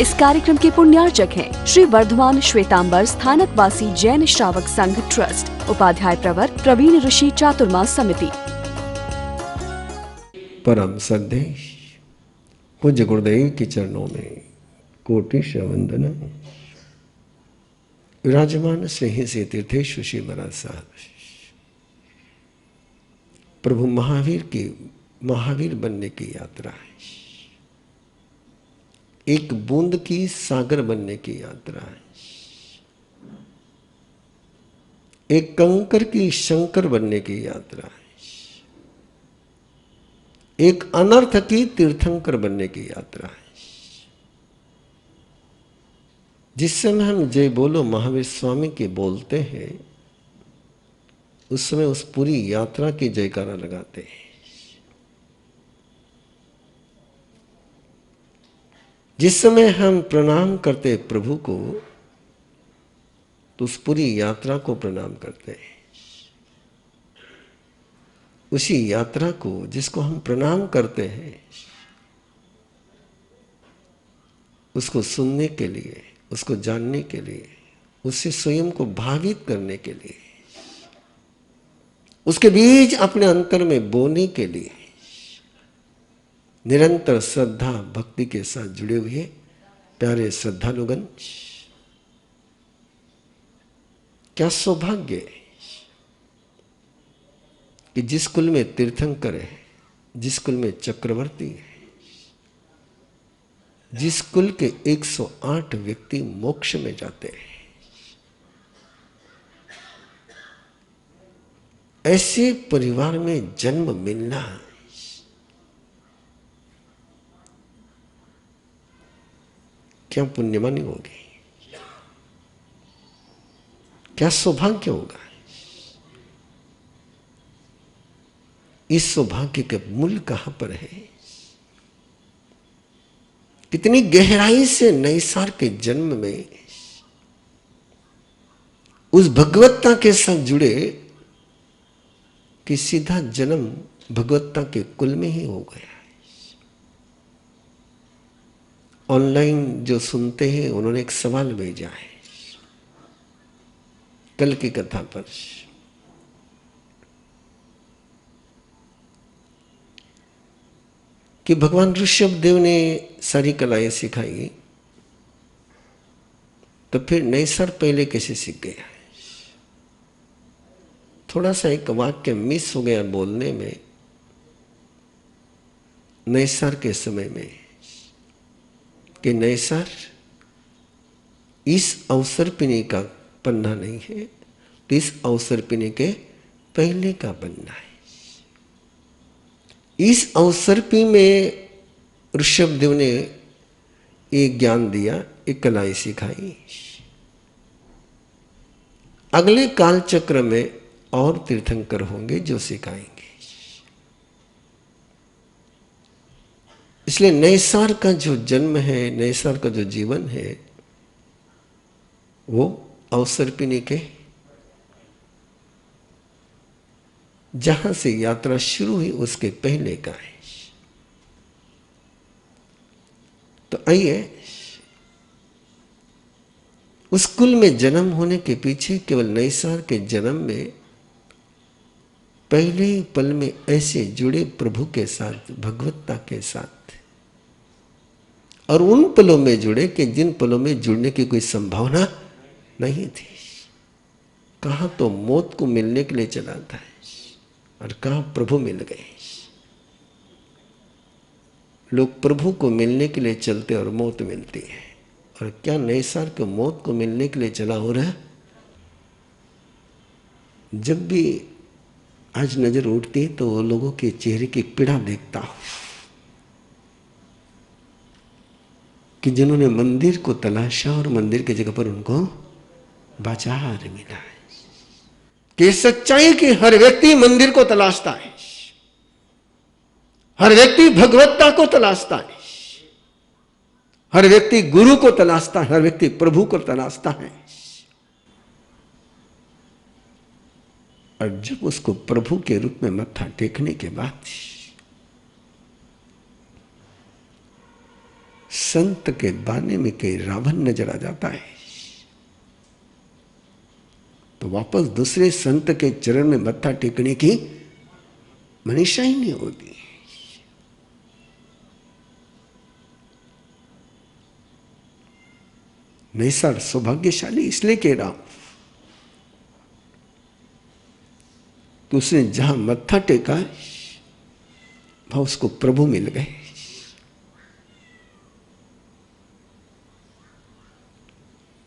इस कार्यक्रम के पुण्यार्चक हैं श्री वर्धमान श्वेतांबर स्थानकवासी जैन श्रावक संघ ट्रस्ट, उपाध्याय प्रवर प्रवीण ऋषि चातुर्मास समिति। परम श्रद्धे पूज्य गुरुदेव के चरणों में कोटि वंदन। विराजमान स्नेही से तीर्थेश्वर श्री महाराज साहब प्रभु महावीर बनने की यात्रा है। एक बूंद की सागर बनने की यात्रा है। एक कंकर की शंकर बनने की यात्रा है। एक अनर्थ की तीर्थंकर बनने की यात्रा है। जिस समय हम जय बोलो महावीर स्वामी के बोलते हैं, उस समय उस पूरी यात्रा की जयकारा लगाते हैं। जिस समय हम प्रणाम करते प्रभु को, तो उस पूरी यात्रा को प्रणाम करते हैं। उसी यात्रा को जिसको हम प्रणाम करते हैं, उसको सुनने के लिए, उसको जानने के लिए, उससे स्वयं को भावित करने के लिए, उसके बीज अपने अंतर में बोने के लिए निरंतर श्रद्धा भक्ति के साथ जुड़े हुए प्यारे श्रद्धालुगण, क्या सौभाग्य है कि जिस कुल में तीर्थंकर है, जिस कुल में चक्रवर्ती है, जिस कुल के 108 व्यक्ति मोक्ष में जाते हैं, ऐसे परिवार में जन्म मिलना क्या पुण्यमानी होगी, क्या सौभाग्य होगा। इस सौभाग्य के मूल कहां पर है? कितनी गहराई से नैसार के जन्म में उस भगवत्ता के साथ जुड़े कि सीधा जन्म भगवत्ता के कुल में ही हो गया है। ऑनलाइन जो सुनते हैं, उन्होंने एक सवाल भेजा है कल की कथा पर। कि भगवान ऋषभ देव ने सारी कलाएं सिखाई, तो फिर नैसर पहले कैसे सीख गया? थोड़ा सा एक वाक्य मिस हो गया बोलने में। नैसर के समय में कि नैसर इस अवसर पीने का पन्ना नहीं है, तो इस अवसर पीने के पहले का पन्ना है। इस अवसरपी में ऋषभदेव ने एक ज्ञान दिया, एक कलाएं सिखाई। अगले काल चक्र में और तीर्थंकर होंगे जो सिखाएंगे। इसलिए नैसार का जो जन्म है, नैसार का जो जीवन है, वो अवसरपिनी के जहां से यात्रा शुरू हुई उसके पहले का है। तो आइए, उस कुल में जन्म होने के पीछे केवल नैसार के जन्म में पहले ही पल में ऐसे जुड़े प्रभु के साथ, भगवत्ता के साथ, और उन पलों में जुड़े कि जिन पलों में जुड़ने की कोई संभावना नहीं थी। कहां तो मौत को मिलने के लिए चला था और कहां प्रभु मिल गए। लोग प्रभु को मिलने के लिए चलते और मौत मिलती है। और क्या नैसार को मौत को मिलने के लिए चला हो रहा है? जब भी आज नजर उठती है तो लोगों के चेहरे की पीड़ा देखता हूं कि जिन्होंने मंदिर को तलाशा और मंदिर की जगह पर उनको बाजार मिला है। कि सच्चाई की हर व्यक्ति मंदिर को तलाशता है, हर व्यक्ति भगवत्ता को तलाशता है, हर व्यक्ति गुरु को तलाशता है, हर व्यक्ति प्रभु को तलाशता है। और जब उसको प्रभु के रूप में मत्था टेकने के बाद संत के बाने में कई रावण नजर आ जाता है तो वापस दूसरे संत के चरण में मत्था टेकने की मनीषा ही नहीं होती। नैसार सौभाग्यशाली इसलिए कह रहा हूं कि उसने जहां मत्था टेका वहां उसको प्रभु मिल गए।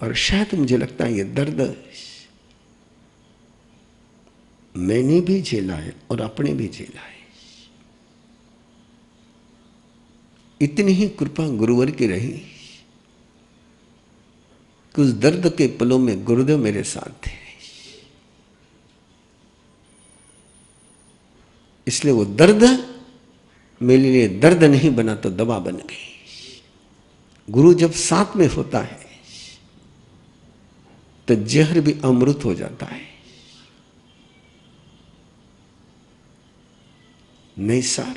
और शायद मुझे लगता है ये दर्द मैंने भी झेला है और अपने भी झेला है। इतनी ही कृपा गुरुवर की रही कि उस दर्द के पलों में गुरुदेव मेरे साथ थे, इसलिए वो दर्द मेरे लिए दर्द नहीं बना तो दवा बन गई। गुरु जब साथ में होता है तो जहर भी अमृत हो जाता है। नैसार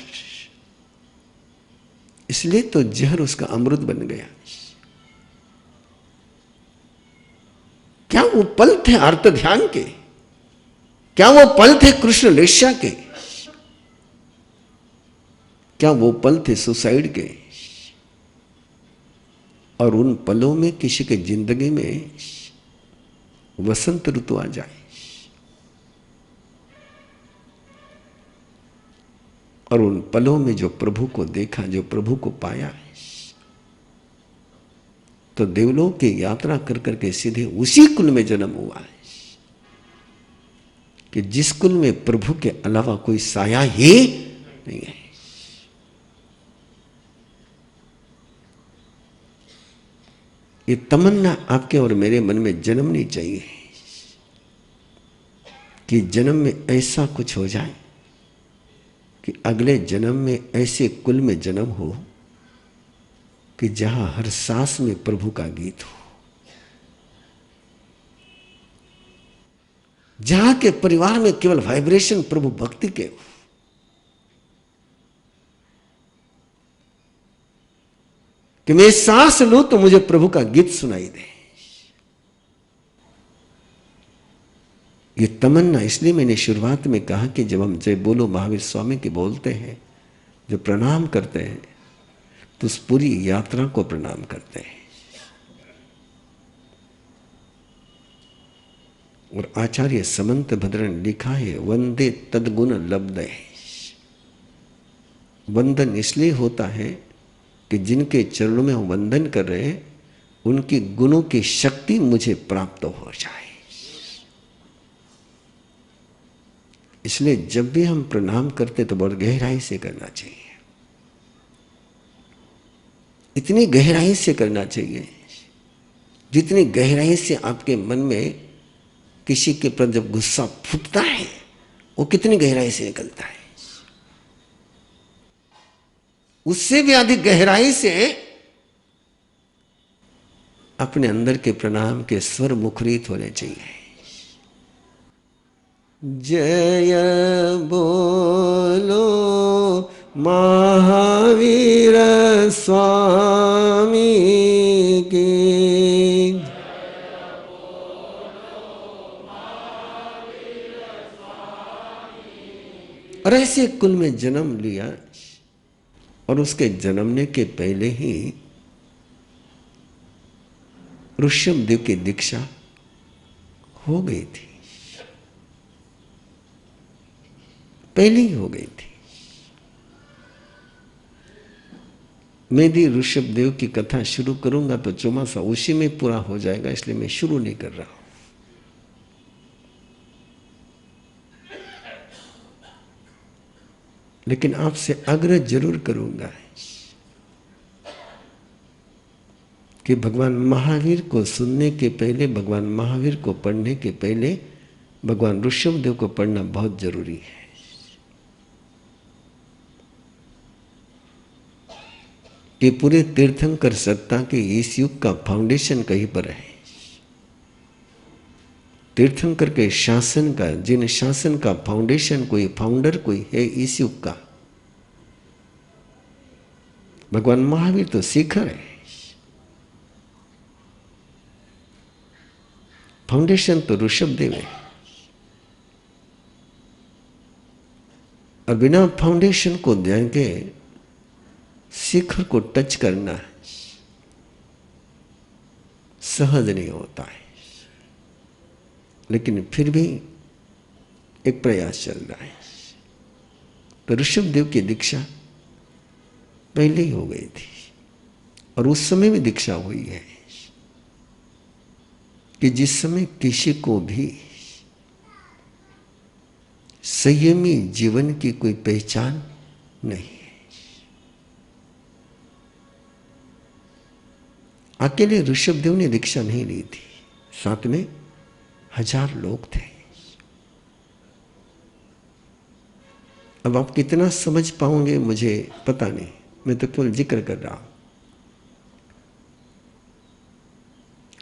इसलिए तो जहर उसका अमृत बन गया। क्या वो पल थे आर्त ध्यान के? क्या वो पल थे कृष्ण लेस्या के? क्या वो पल थे सुसाइड के? और उन पलों में किसी के जिंदगी में वसंत ऋतु आ जाए और उन पलों में जो प्रभु को देखा, जो प्रभु को पाया, तो देवलोक की यात्रा कर करके सीधे उसी कुल में जन्म हुआ है कि जिस कुल में प्रभु के अलावा कोई साया ही नहीं है। ये तमन्ना आपके और मेरे मन में जन्मनी चाहिए कि जन्म में ऐसा कुछ हो जाए कि अगले जन्म में ऐसे कुल में जन्म हो कि जहां हर सांस में प्रभु का गीत हो, जहां के परिवार में केवल वाइब्रेशन प्रभु भक्ति के हो, कि मैं सांस लूं तो मुझे प्रभु का गीत सुनाई दे। ये तमन्ना, इसलिए मैंने शुरुआत में कहा कि जब हम जय बोलो महावीर स्वामी के बोलते हैं, जो प्रणाम करते हैं, तो उस पूरी यात्रा को प्रणाम करते हैं। और आचार्य समंत भद्रन लिखा है, वंदे तद्गुण लब्धे। वंदन इसलिए होता है कि जिनके चरणों में हम वंदन कर रहे हैं, उनकी गुणों की शक्ति मुझे प्राप्त हो जाए। इसलिए जब भी हम प्रणाम करते तो बहुत गहराई से करना चाहिए, इतनी गहराई से करना चाहिए जितनी गहराई से आपके मन में किसी के प्रति जब गुस्सा फूटता है, वो कितनी गहराई से निकलता है, उससे भी अधिक गहराई से अपने अंदर के प्रणाम के स्वर मुखरित होने चाहिए। जय बोलो महावीर स्वामी की। और ऐसे कुल में जन्म लिया और उसके जन्मने के पहले ही ऋषभदेव की दीक्षा हो गई थी, पहले ही हो गई थी। मैं भी ऋषभदेव की कथा शुरू करूंगा तो चौमासा उसी में पूरा हो जाएगा, इसलिए मैं शुरू नहीं कर रहा हूं। लेकिन आपसे आग्रह जरूर करूंगा कि भगवान महावीर को सुनने के पहले, भगवान महावीर को पढ़ने के पहले भगवान ऋषभदेव को पढ़ना बहुत जरूरी है। कि पूरे तीर्थंकर सत्ता के इस युग का फाउंडेशन कहीं पर है। तीर्थंकर के शासन का, जिन शासन का फाउंडेशन कोई फाउंडर कोई है इस युग का, भगवान महावीर तो शिखर है। फाउंडेशन तो ऋषभदेव है, और बिना फाउंडेशन को ध्यान के शिखर को टच करना सहज नहीं होता है, लेकिन फिर भी एक प्रयास चल रहा है। तो ऋषभदेव की दीक्षा पहले ही हो गई थी, और उस समय भी दीक्षा हुई है कि जिस समय किसी को भी संयमी जीवन की कोई पहचान नहीं है। अकेले ऋषभदेव ने दीक्षा नहीं ली थी, साथ में 1000 लोग थे। अब आप कितना समझ पाओगे मुझे पता नहीं, मैं तो केवल जिक्र कर रहा हूं।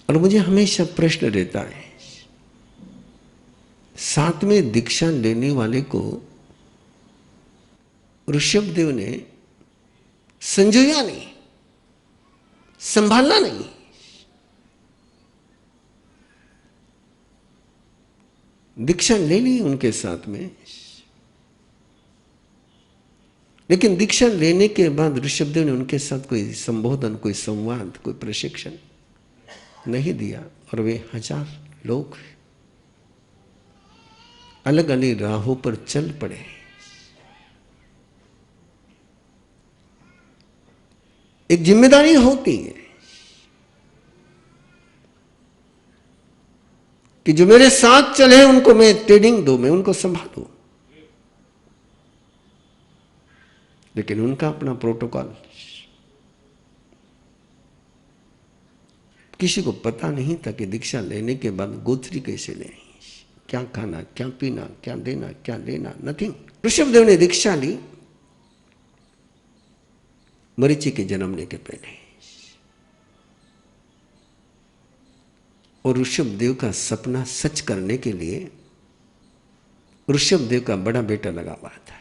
और मुझे हमेशा प्रश्न रहता है, साथ में दीक्षा लेने वाले को ऋषभदेव ने संजोया नहीं, संभालना नहीं। दीक्षा ले ली उनके साथ में, लेकिन दीक्षा लेने के बाद ऋषभदेव ने उनके साथ कोई संबोधन, कोई संवाद, कोई प्रशिक्षण नहीं दिया, और वे 1000 लोग अलग अलग राहों पर चल पड़े। एक जिम्मेदारी होती है कि जो मेरे साथ चले उनको मैं ट्रेनिंग दूं, मैं उनको संभालूं, लेकिन उनका अपना प्रोटोकॉल। किसी को पता नहीं था कि दीक्षा लेने के बाद गोत्री कैसे लें, क्या खाना, क्या पीना, क्या देना, क्या लेना, नथिंग। ऋषभदेव ने दीक्षा ली मरीचि के जन्मने के पहले, और ऋषभदेव का सपना सच करने के लिए ऋषभदेव का बड़ा बेटा लगा हुआ था।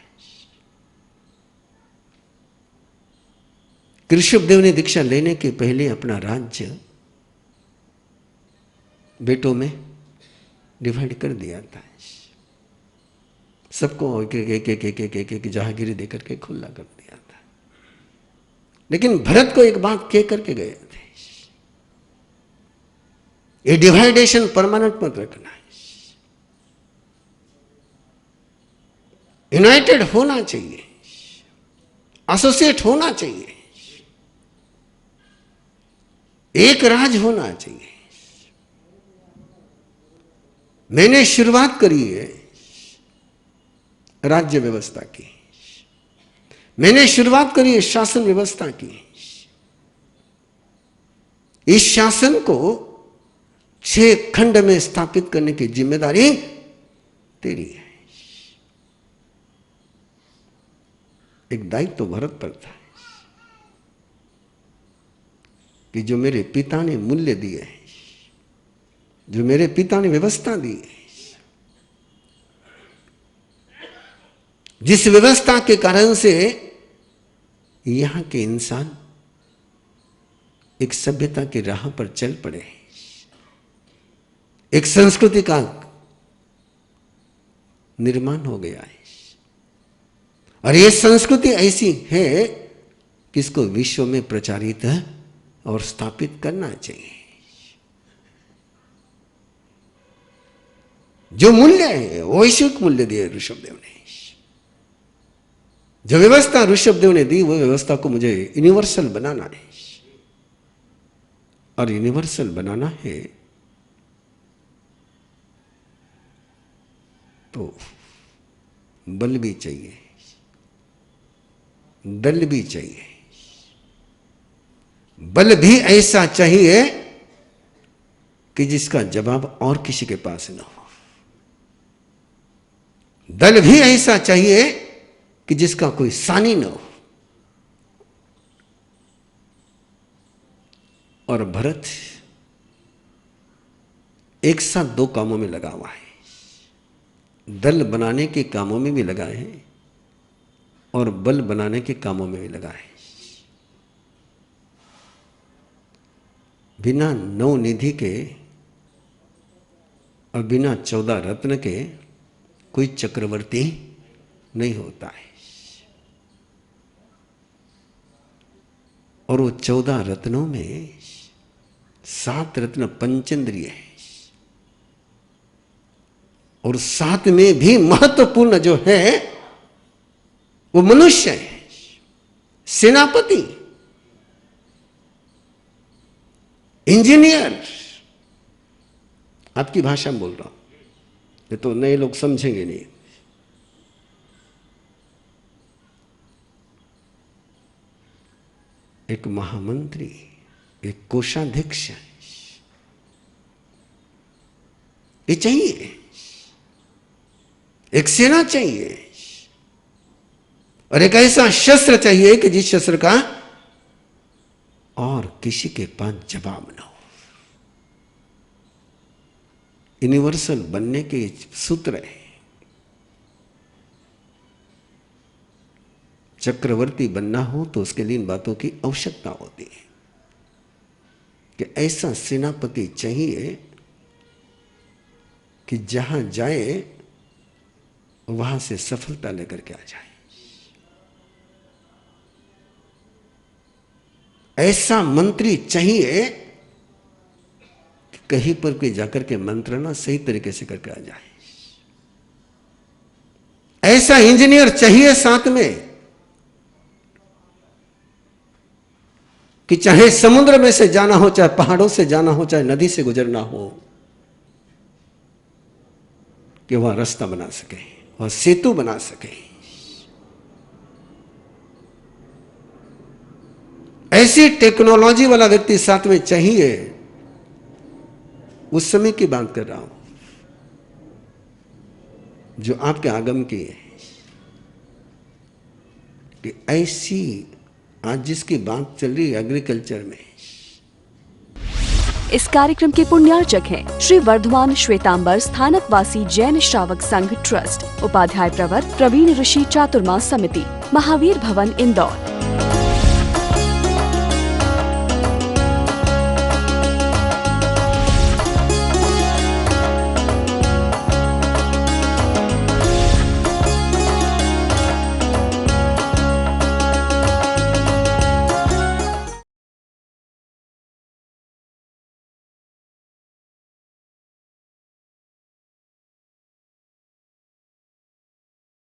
ऋषभदेव ने दीक्षा लेने के पहले अपना राज्य बेटों में डिवाइड कर दिया था, सबको एक जहांगीरी देकर के खुला कर दिया था। लेकिन भरत को एक बात कह करके गए थे, ये डिवाइडेशन परमानेंट मत रखना, यूनाइटेड होना चाहिए, एसोसिएट होना चाहिए, एक राज होना चाहिए। मैंने शुरुआत करी है राज्य व्यवस्था की, मैंने शुरुआत करी है शासन व्यवस्था की। इस शासन को 6 खंड में स्थापित करने की जिम्मेदारी तेरी है। एक दायित्व तो भरत पर था कि जो मेरे पिता ने मूल्य दिए, जो मेरे पिता ने व्यवस्था दी, जिस व्यवस्था के कारण से यहां के इंसान एक सभ्यता की राह पर चल पड़े, एक संस्कृति का निर्माण हो गया है, और यह संस्कृति ऐसी है कि इसको विश्व में प्रचारित और स्थापित करना चाहिए। जो मूल्य है वो वैश्विक मूल्य दिए ऋषभदेव ने। जो व्यवस्था ऋषभदेव ने दी वो व्यवस्था को मुझे यूनिवर्सल बनाना है, और यूनिवर्सल बनाना है तो बल भी चाहिए, दल भी चाहिए। बल भी ऐसा चाहिए कि जिसका जवाब और किसी के पास न हो, दल भी ऐसा चाहिए कि जिसका कोई सानी न हो। और भरत एक साथ 2 कामों में लगा हुआ है, दल बनाने के कामों में भी लगा है और बल बनाने के कामों में भी लगा है। बिना नवनिधि के और बिना 14 रत्न के कोई चक्रवर्ती नहीं होता है। और वो 14 रत्नों में 7 रत्न पंचेंद्रिय है, और 7 में भी महत्वपूर्ण जो है वो मनुष्य है, सेनापति, इंजीनियर। आपकी भाषा में बोल रहा हूं, ये तो नए लोग समझेंगे नहीं। एक महामंत्री, एक कोषाध्यक्ष, ये चाहिए। एक सेना चाहिए, और एक ऐसा शस्त्र चाहिए कि जिस शस्त्र का और किसी के पास जवाब न हो। यूनिवर्सल बनने के सूत्र है। चक्रवर्ती बनना हो तो उसके लिए इन बातों की आवश्यकता होती है कि ऐसा सेनापति चाहिए कि जहां जाए वहां से सफलता लेकर के आ जाए। ऐसा मंत्री चाहिए कि कहीं पर कोई जाकर के मंत्रणा सही तरीके से करके आ जाए। ऐसा इंजीनियर चाहिए साथ में कि चाहे समुद्र में से जाना हो, चाहे पहाड़ों से जाना हो, चाहे नदी से गुजरना हो, कि वह रास्ता बना सके, वह सेतु बना सके। ऐसी टेक्नोलॉजी वाला व्यक्ति साथ में चाहिए। उस समय की बात कर रहा हूं जो आपके आगम की है, कि ऐसी आज जिसकी बात चल रही है एग्रीकल्चर में। इस कार्यक्रम के पुण्यार्चक हैं श्री वर्धमान श्वेतांबर स्थानकवासी जैन श्रावक संघ ट्रस्ट, उपाध्याय प्रवर प्रवीण ऋषि चातुर्मास समिति, महावीर भवन, इंदौर।